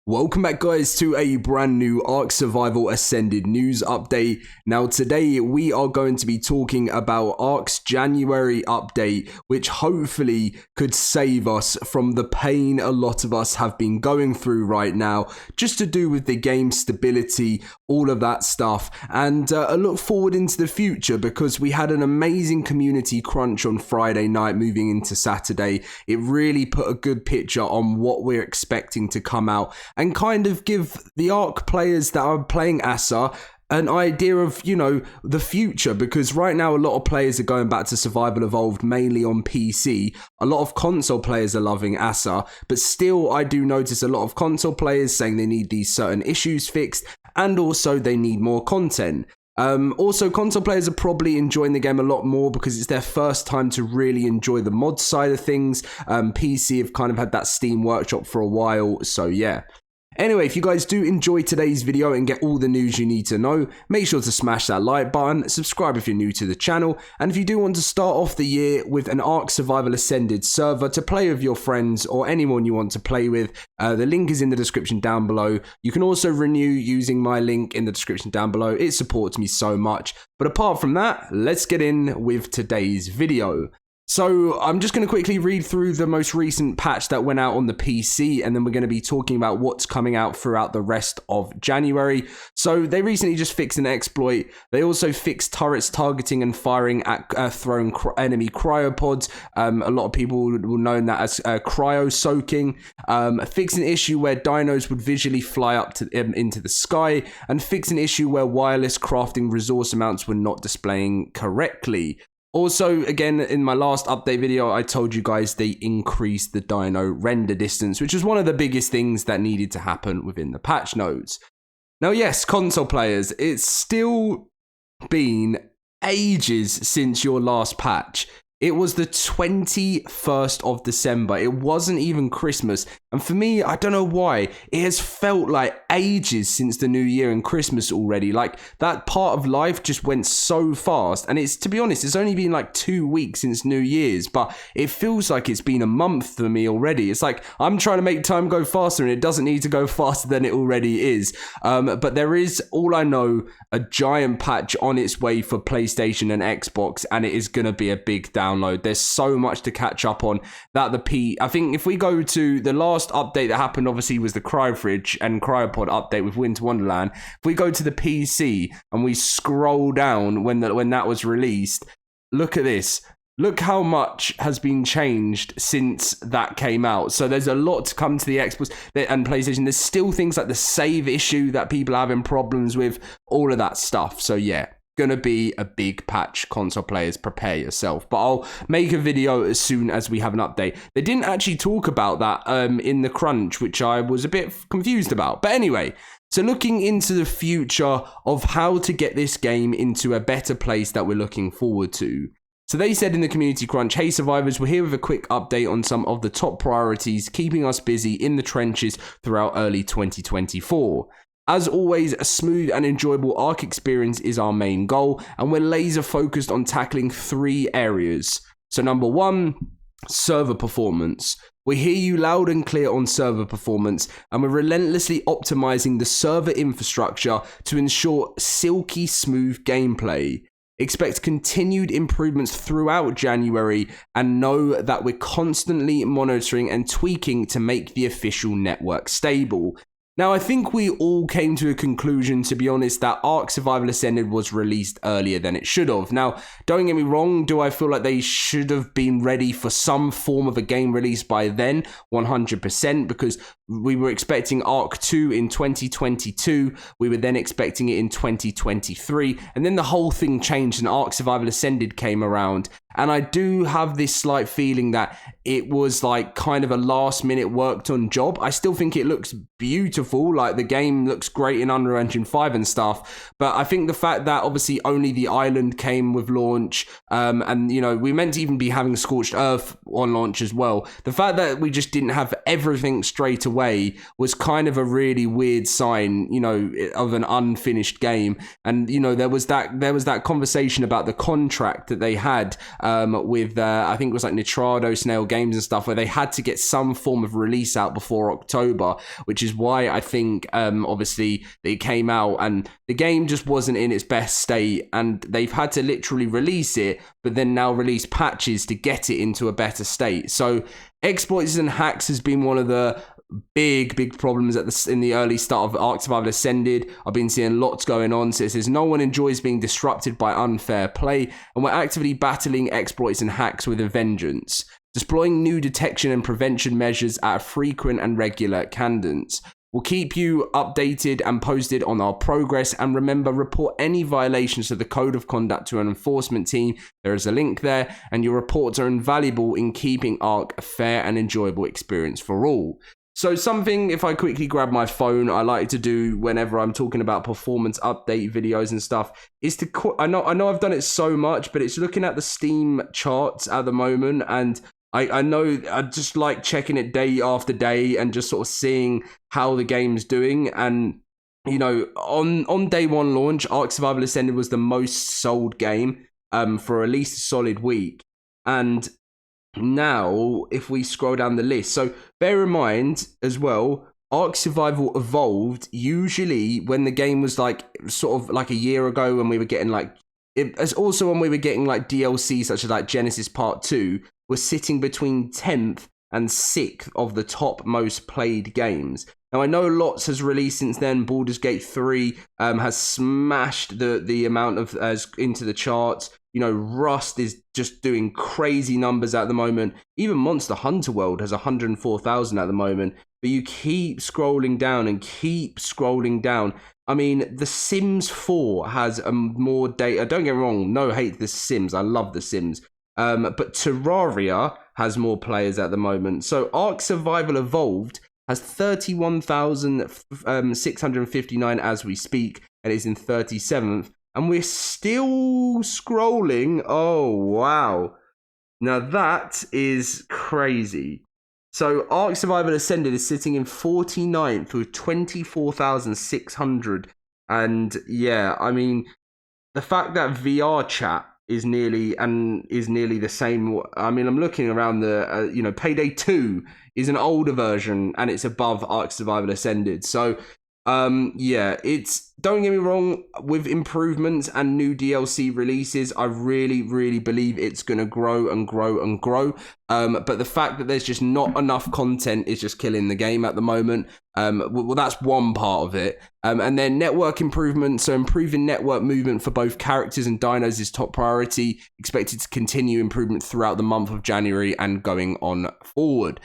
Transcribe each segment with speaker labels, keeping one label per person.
Speaker 1: Welcome back guys to a brand new ARK Survival Ascended news update. Now today we are going to be talking about ARK's January update, which hopefully could save us from the pain a lot of us have been going through right now, just to do with the game stability, all of that stuff, and a look forward into the future, because we had an amazing community crunch on Friday night moving into Saturday. It really put a good picture on what we're expecting to come out and kind of give the ARK players that are playing ASA an idea of, the future, because right now a lot of players are going back to Survival Evolved mainly on PC. A lot of console players are loving ASA, but still I do notice a lot of console players saying they need these certain issues fixed, and also they need more content. Also, console players are probably enjoying the game a lot more because it's their first time to really enjoy the mod side of things. PC have kind of had that Steam Workshop for a while, so yeah. Anyway, if you guys do enjoy today's video and get all the news you need to know, make sure to smash that like button, subscribe if you're new to the channel, and if you do want to start off the year with an ARK Survival Ascended server to play with your friends or anyone you want to play with, the link is in the description down below. You can also renew using my link in the description down below. It supports me so much. But apart from that, let's get in with today's video. So I'm just going to quickly read through the most recent patch that went out on the PC, and then we're going to be talking about what's coming out throughout the rest of January. So they recently just fixed an exploit. They also fixed turrets targeting and firing at thrown enemy cryopods. A lot of people will know that as cryo soaking. Fixed an issue where dinos would visually fly up to into the sky, and fixed an issue where wireless crafting resource amounts were not displaying correctly. Also, again, in my last update video, I told you guys they increased the dino render distance, which was one of the biggest things that needed to happen within the patch notes. Now, yes, console players, it's still been ages since your last patch. It was the 21st of December. It wasn't even Christmas. And for me, I don't know why, it has felt like ages since the New Year and Christmas already. Like, that part of life just went so fast. And it's, to be honest, it's only been like 2 weeks since New Year's, but it feels like it's been a month for me already. It's like I'm trying to make time go faster, and it doesn't need to go faster than it already is. But there is, all I know, a giant patch on its way for PlayStation and Xbox, and it is going to be a big download. There's so much to catch up on that I think if we go to the last update that happened, obviously was the Cryofridge and Cryopod update with Winter Wonderland. If we go to the PC and we scroll down when that was released, look at this. Look how much has been changed since that came out. So there's a lot to come to the Xbox and PlayStation. There's still things like the save issue that people are having problems with, all of that stuff. So yeah, gonna be a big patch. Console players, prepare yourself. But I'll make a video as soon as we have an update. They didn't actually talk about that in the crunch, which I was a bit confused about. But anyway, so looking into the future of how to get this game into a better place that we're looking forward to. So they said in the community crunch, hey survivors, we're here with a quick update on some of the top priorities keeping us busy in the trenches throughout early 2024. As always, a smooth and enjoyable ARK experience is our main goal, and we're laser focused on tackling 3 areas. So number 1, server performance. We hear you loud and clear on server performance, and we're relentlessly optimizing the server infrastructure to ensure silky smooth gameplay. Expect continued improvements throughout January, and know that we're constantly monitoring and tweaking to make the official network stable. Now, I think we all came to a conclusion, to be honest, that ARK Survival Ascended was released earlier than it should have. Now, don't get me wrong, do I feel like they should have been ready for some form of a game release by then? 100%, because we were expecting ARK 2 in 2022, we were then expecting it in 2023, and then the whole thing changed and ARK Survival Ascended came around. And I do have this slight feeling that it was like kind of a last minute worked on job. I still think it looks beautiful. Like the game looks great in Unreal Engine 5 and stuff. But I think the fact that obviously only the island came with launch, and we meant to even be having Scorched Earth on launch as well. The fact that we just didn't have everything straight away away was kind of a really weird sign, you know, of an unfinished game. And, you know, there was that conversation about the contract that they had with, I think it was like Nitrado, Snail Games and stuff, where they had to get some form of release out before October, which is why I think, obviously, it came out and the game just wasn't in its best state, and they've had to literally release it, but then now release patches to get it into a better state. So exploits and hacks has been one of the big problems in the early start of ARK Survival Ascended. I've been seeing lots going on. So it says no one enjoys being disrupted by unfair play, and we're actively battling exploits and hacks with a vengeance, deploying new detection and prevention measures at a frequent and regular cadence. We'll keep you updated and posted on our progress, and remember, report any violations to the code of conduct to an enforcement team. There is a link there, and your reports are invaluable in keeping ARK a fair and enjoyable experience for all. So something, if I quickly grab my phone, I like to do whenever I'm talking about performance update videos and stuff, is to, I know I've done it so much, but it's looking at the Steam charts at the moment, and I know I just like checking it day after day and just sort of seeing how the game's doing. And, you know, on day one launch, ARK Survival Ascended was the most sold game for at least a solid week. And now, if we scroll down the list, so bear in mind as well, ARK Survival Evolved, usually when the game was like sort of like a year ago when we were getting like, it's also when we were getting like DLC such as like Genesis Part 2, was sitting between 10th and 6th of the top most played games. Now, I know lots has released since then. Baldur's Gate 3 has smashed the amount of into the charts. You know, Rust is just doing crazy numbers at the moment. Even Monster Hunter World has 104,000 at the moment. But you keep scrolling down and keep scrolling down. I mean, The Sims 4 has more data. Don't get me wrong, no hate to The Sims. I love The Sims. But Terraria has more players at the moment. So ARK Survival Evolved has 31,659 as we speak, and is in 37th. And we're still scrolling. Oh, wow. Now that is crazy. So ARK Survival Ascended is sitting in 49th with 24,600. And yeah, I mean, the fact that VR chat is nearly the same. I mean, I'm looking around the, you know, Payday 2 is an older version and it's above ARK Survival Ascended. So, yeah, it's, don't get me wrong, with improvements and new DLC releases, I really believe it's going to grow and grow and grow. But the fact that there's just not enough content is just killing the game at the moment. Well, that's one part of it. And then network improvement. So improving network movement for both characters and dinos is top priority. Expected to continue improvement throughout the month of January and going on forward.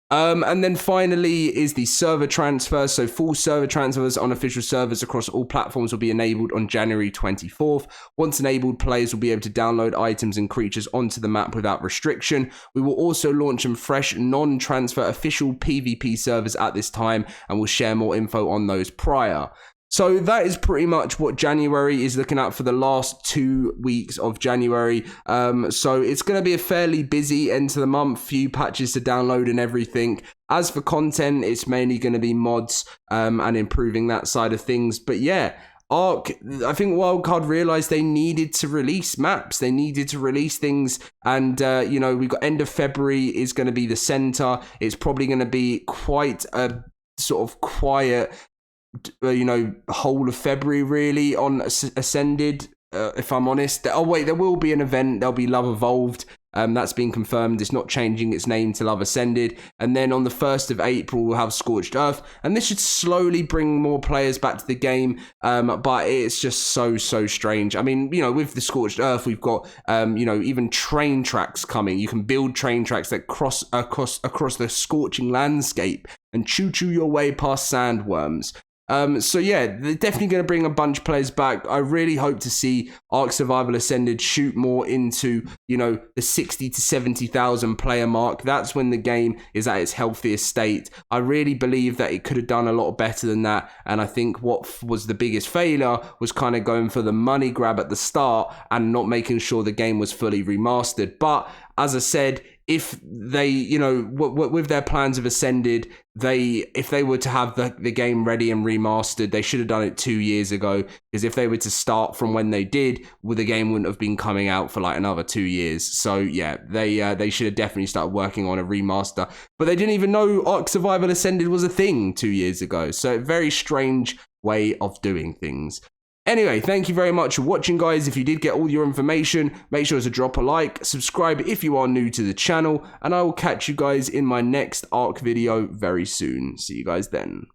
Speaker 1: And then finally is the server transfer. So full server transfers on official servers across all platforms will be enabled on January 24th. Once enabled, players will be able to download items and creatures onto the map without restriction. We will also launch some fresh non-transfer official PvP servers at this time, and we'll share more info on those prior. So that is pretty much what January is looking at for the last 2 weeks of January. So it's going to be a fairly busy end to the month, few patches to download and everything. As for content, it's mainly going to be mods and improving that side of things. But yeah, ARK, I think Wildcard realized they needed to release maps. They needed to release things. And, you know, we've got end of February is going to be the center. It's probably going to be quite a sort of quiet, you know, whole of February really on Ascended, if I'm honest. Oh wait, there will be an event. There'll be Love Evolved. That's been confirmed. It's not changing its name to Love Ascended. And then on the 1st of April, we'll have Scorched Earth. And this should slowly bring more players back to the game. But it's just so strange. I mean, you know, with the Scorched Earth, we've got, you know, even train tracks coming. You can build train tracks that cross across the scorching landscape and choo your way past sandworms. So yeah, they're definitely going to bring a bunch of players back. I really hope to see ARK Survival Ascended shoot more into, you know, the 60 to 70,000 player mark. That's when the game is at its healthiest state. I really believe that it could have done a lot better than that. And I think what was the biggest failure was kind of going for the money grab at the start and not making sure the game was fully remastered. But as I said, if they, you know, with their plans of Ascended, if they were to have the game ready and remastered, they should have done it 2 years ago. Because if they were to start from when they did, well, the game wouldn't have been coming out for like another 2 years. So yeah, they should have definitely started working on a remaster. But they didn't even know ARK Survival Ascended was a thing 2 years ago. So a very strange way of doing things. Anyway, thank you very much for watching, guys. If you did get all your information, make sure to drop a like, subscribe if you are new to the channel, and I will catch you guys in my next ARK video very soon. See you guys then.